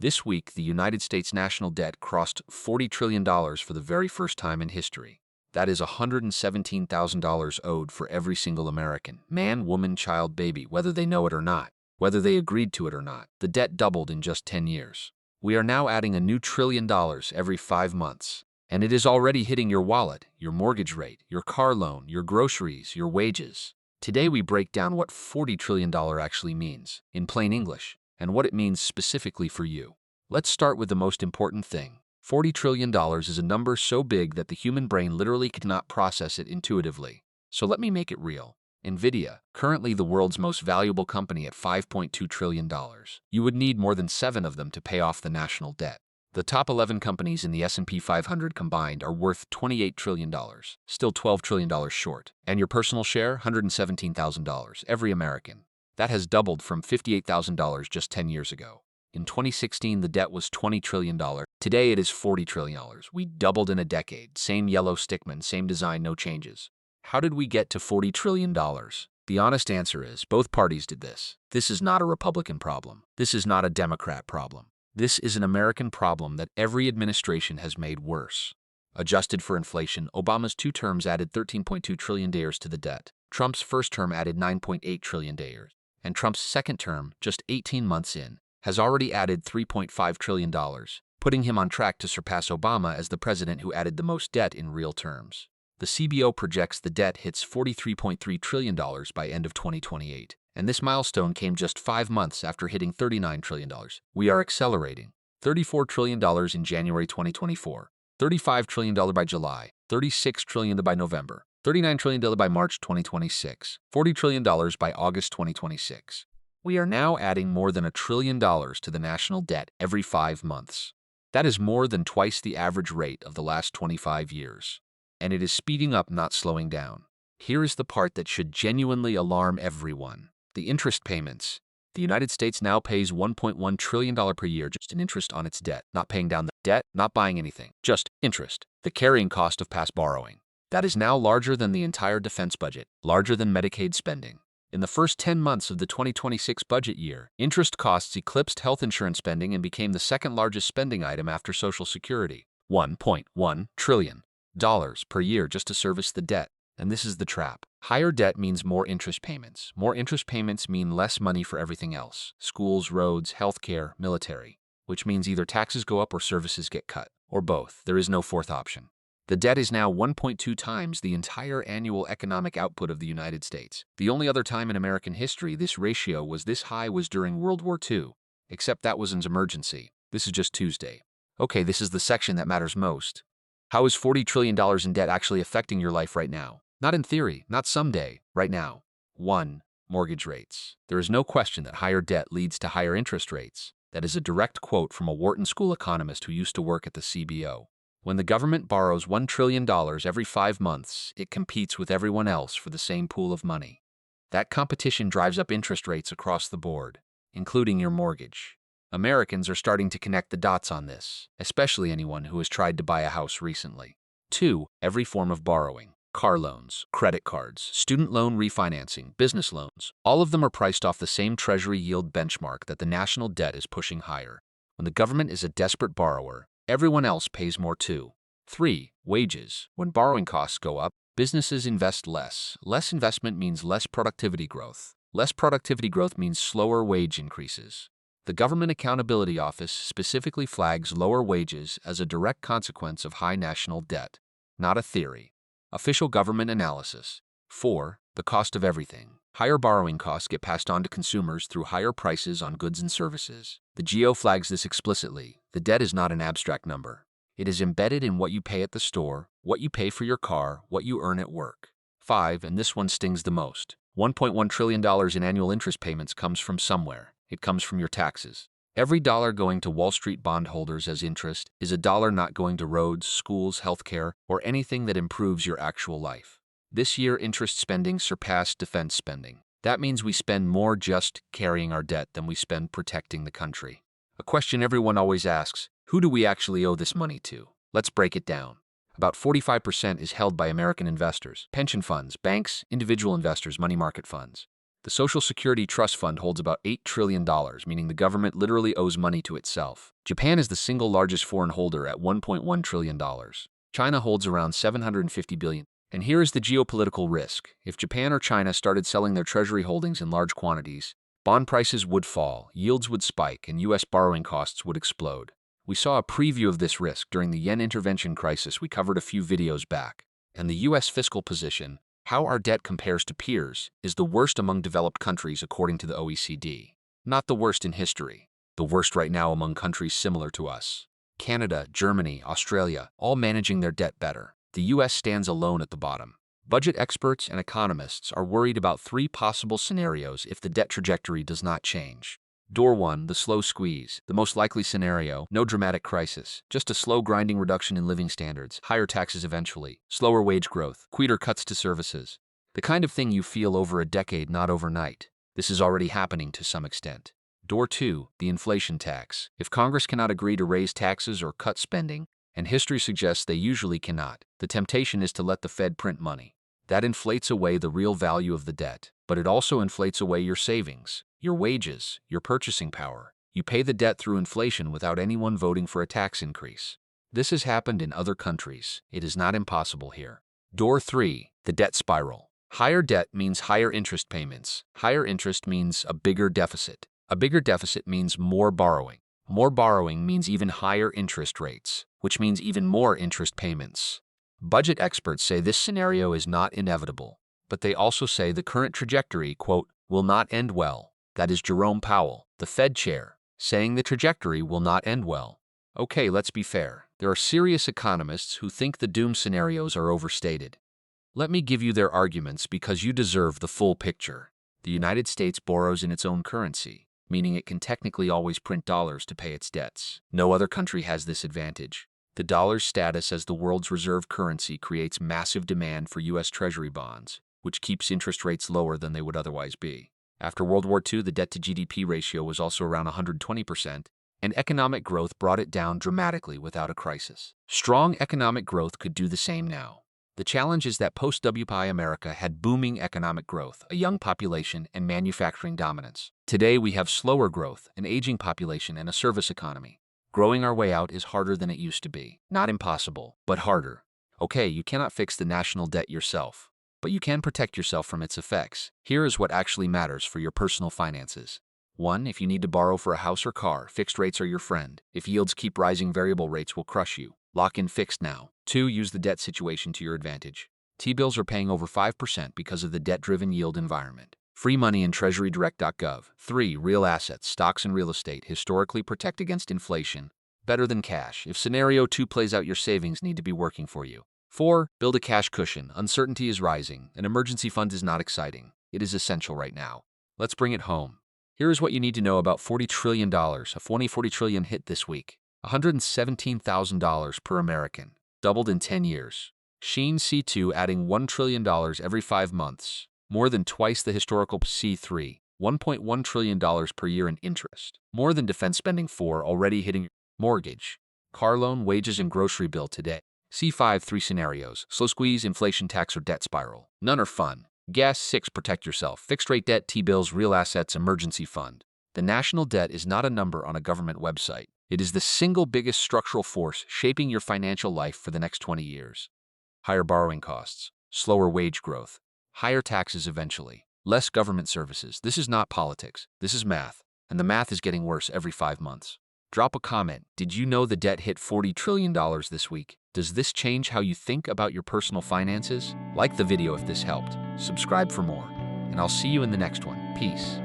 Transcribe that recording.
This week, the United States national debt crossed $40 trillion for the very first time in history. That is $117,000 owed for every single American, man, woman, child, baby, whether they know it or not, whether they agreed to it or not. The debt doubled in just 10 years. We are now adding a new $1 trillion every 5 months. And it is already hitting your wallet, your mortgage rate, your car loan, your groceries, your wages. Today we break down what $40 trillion actually means, in plain English, and what it means specifically for you. Let's start with the most important thing. $40 trillion is a number so big that the human brain literally cannot process it intuitively. So let me make it real. NVIDIA, currently the world's most valuable company at $5.2 trillion. You would need more than 7 of them to pay off the national debt. The top 11 companies in the S&P 500 combined are worth $28 trillion, still $12 trillion short. And your personal share, $117,000, every American. That has doubled from $58,000 just 10 years ago. In 2016, the debt was $20 trillion. Today, it is $40 trillion. We doubled in a decade. Same yellow stickman, same design, no changes. How did we get to $40 trillion? The honest answer is, both parties did this. This is not a Republican problem. This is not a Democrat problem. This is an American problem that every administration has made worse. Adjusted for inflation, Obama's 2 terms added $13.2 trillion to the debt. Trump's first term added $9.8 trillion. And Trump's second term, just 18 months in, has already added $3.5 trillion, putting him on track to surpass Obama as the president who added the most debt in real terms. The CBO projects the debt hits $43.3 trillion by end of 2028. And this milestone came just 5 months after hitting $39 trillion. We are accelerating. $34 trillion in January 2024, $35 trillion by July, $36 trillion by November, $39 trillion by March 2026, $40 trillion by August 2026. We are now adding more than $1 trillion to the national debt every 5 months. That is more than twice the average rate of the last 25 years. And it is speeding up, not slowing down. Here is the part that should genuinely alarm everyone. The interest payments. The United States now pays $1.1 trillion per year just in interest on its debt, not paying down the debt, not buying anything, just interest, the carrying cost of past borrowing. That is now larger than the entire defense budget, larger than Medicaid spending. In the first 10 months of the 2026 budget year, interest costs eclipsed health insurance spending and became the second largest spending item after Social Security. $1.1 trillion per year just to service the debt. And this is the trap. Higher debt means more interest payments. More interest payments mean less money for everything else. Schools, roads, healthcare, military. Which means either taxes go up or services get cut. Or both. There is no fourth option. The debt is now 1.2 times the entire annual economic output of the United States. The only other time in American history this ratio was this high was during World War II. Except that was an emergency. This is just Tuesday. Okay, this is the section that matters most. How is $40 trillion in debt actually affecting your life right now? Not in theory, not someday, right now. 1. Mortgage rates. There is no question that higher debt leads to higher interest rates. That is a direct quote from a Wharton School economist who used to work at the CBO. When the government borrows $1 trillion every 5 months, it competes with everyone else for the same pool of money. That competition drives up interest rates across the board, including your mortgage. Americans are starting to connect the dots on this, especially anyone who has tried to buy a house recently. 2. Every form of borrowing. Car loans, credit cards, student loan refinancing, business loans, all of them are priced off the same Treasury yield benchmark that the national debt is pushing higher. When the government is a desperate borrower, everyone else pays more too. 3. Wages. When borrowing costs go up, businesses invest less. Less investment means less productivity growth. Less productivity growth means slower wage increases. The Government Accountability Office specifically flags lower wages as a direct consequence of high national debt, not a theory. Official government analysis. 4. The cost of everything. Higher borrowing costs get passed on to consumers through higher prices on goods and services. The GO flags this explicitly. The debt is not an abstract number. It is embedded in what you pay at the store, what you pay for your car, what you earn at work. 5. And this one stings the most. $1.1 trillion in annual interest payments comes from somewhere. It comes from your taxes. Every dollar going to Wall Street bondholders as interest is a dollar not going to roads, schools, healthcare, or anything that improves your actual life. This year, interest spending surpassed defense spending. That means we spend more just carrying our debt than we spend protecting the country. A question everyone always asks, who do we actually owe this money to? Let's break it down. About 45% is held by American investors, pension funds, banks, individual investors, money market funds. The Social Security Trust Fund holds about $8 trillion, meaning the government literally owes money to itself. Japan is the single largest foreign holder at $1.1 trillion. China holds around $750 billion. And here is the geopolitical risk. If Japan or China started selling their treasury holdings in large quantities, bond prices would fall, yields would spike, and U.S. borrowing costs would explode. We saw a preview of this risk during the yen intervention crisis we covered a few videos back. And the U.S. fiscal position, how our debt compares to peers, is the worst among developed countries according to the OECD. Not the worst in history. The worst right now among countries similar to us. Canada, Germany, Australia, all managing their debt better. The U.S. stands alone at the bottom. Budget experts and economists are worried about 3 possible scenarios if the debt trajectory does not change. Door 1, the slow squeeze. The most likely scenario, no dramatic crisis, just a slow grinding reduction in living standards, higher taxes eventually, slower wage growth, quicker cuts to services. The kind of thing you feel over a decade, not overnight. This is already happening to some extent. Door 2, the inflation tax. If Congress cannot agree to raise taxes or cut spending, and history suggests they usually cannot, the temptation is to let the Fed print money. That inflates away the real value of the debt, but it also inflates away your savings, your wages, your purchasing power. You pay the debt through inflation without anyone voting for a tax increase. This has happened in other countries. It is not impossible here. Door 3, the debt spiral. Higher debt means higher interest payments. Higher interest means a bigger deficit. A bigger deficit means more borrowing. More borrowing means even higher interest rates, which means even more interest payments. Budget experts say this scenario is not inevitable, but they also say the current trajectory, quote, will not end well. That is Jerome Powell, the Fed chair, saying the trajectory will not end well. Okay, let's be fair. There are serious economists who think the doom scenarios are overstated. Let me give you their arguments because you deserve the full picture. The United States borrows in its own currency, meaning it can technically always print dollars to pay its debts. No other country has this advantage. The dollar's status as the world's reserve currency creates massive demand for U.S. Treasury bonds, which keeps interest rates lower than they would otherwise be. After World War II, the debt-to-GDP ratio was also around 120%, and economic growth brought it down dramatically without a crisis. Strong economic growth could do the same now. The challenge is that post-WPI America had booming economic growth, a young population, and manufacturing dominance. Today we have slower growth, an aging population, and a service economy. Growing our way out is harder than it used to be. Not impossible, but harder. Okay, you cannot fix the national debt yourself, but you can protect yourself from its effects. Here is what actually matters for your personal finances. 1. If you need to borrow for a house or car, fixed rates are your friend. If yields keep rising, variable rates will crush you. Lock in fixed now. 2. Use the debt situation to your advantage. T-bills are paying over 5% because of the debt-driven yield environment. Free money in treasurydirect.gov. 3. Real assets, stocks and real estate, historically protect against inflation. Better than cash. If scenario 2 plays out, your savings need to be working for you. 4. Build a cash cushion. Uncertainty is rising. An emergency fund is not exciting. It is essential right now. Let's bring it home. Here is what you need to know about $40 trillion, a 40 trillion hit this week. $117,000 per American, doubled in 10 years. Sheen C2 adding $1 trillion every 5 months, more than twice the historical C3, $1.1 trillion per year in interest, more than defense spending 4 already hitting mortgage, car loan, wages, and grocery bill today. C5 3 scenarios, slow squeeze, inflation, tax, or debt spiral. None are fun. Gas 6 protect yourself, fixed rate debt, T-bills, real assets, emergency fund. The national debt is not a number on a government website. It is the single biggest structural force shaping your financial life for the next 20 years. Higher borrowing costs, slower wage growth, higher taxes eventually, less government services. This is not politics, this is math, and the math is getting worse every 5 months. Drop a comment. Did you know the debt hit $40 trillion this week? Does this change how you think about your personal finances? Like the video if this helped, subscribe for more, and I'll see you in the next one. Peace.